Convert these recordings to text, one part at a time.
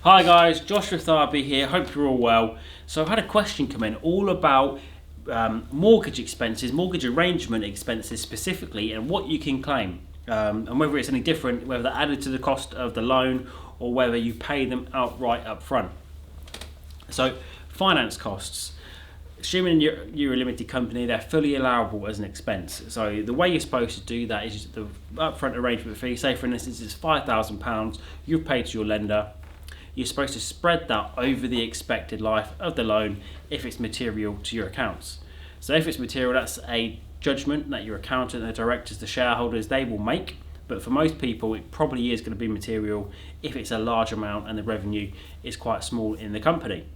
Hi guys, Joshua Tharby here, hope you're all well. So I've had a question come in all about mortgage expenses, mortgage arrangement expenses specifically, and what you can claim. And whether it's any different, whether they're added to the cost of the loan or whether you pay them outright up front. So finance costs. Assuming you're a limited company, they're fully allowable as an expense. So the way you're supposed to do that is the upfront arrangement fee. Say for instance it's £5,000, you've paid to your lender. You're supposed to spread that over the expected life of the loan if it's material to your accounts. So if it's material, that's a judgment that your accountant, the directors, the shareholders, they will make. But for most people, it probably is going to be material if it's a large amount and the revenue is quite small in the company.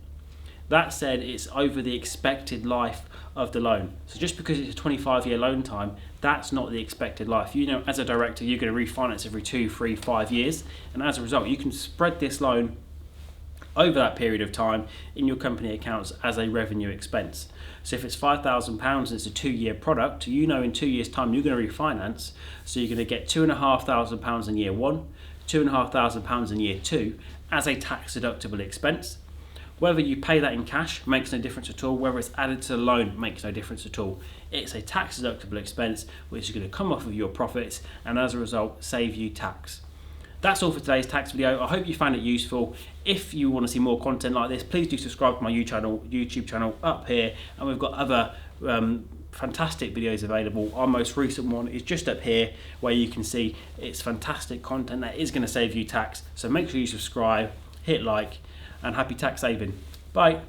That said, it's over the expected life of the loan. So just because it's a 25-year loan time, that's not the expected life. You know, as a director, you're going to refinance every 2, 3, 5 years. And as a result, you can spread this loan over that period of time in your company accounts as a revenue expense. So if it's £5,000 and it's a 2-year product, you know in 2 years' time you're going to refinance, so you're going to get £2,500 in year 1, £2,500 in year 2 as a tax deductible expense. Whether you pay that in cash makes no difference at all, whether it's added to the loan makes no difference at all. It's a tax deductible expense which is going to come off of your profits and as a result save you tax. That's all for today's tax video. I hope you found it useful. If you want to see more content like this, please do subscribe to my YouTube channel up here, and we've got other fantastic videos available. Our most recent one is just up here where you can see it's fantastic content that is going to save you tax. So make sure you subscribe, hit like, and happy tax saving. Bye.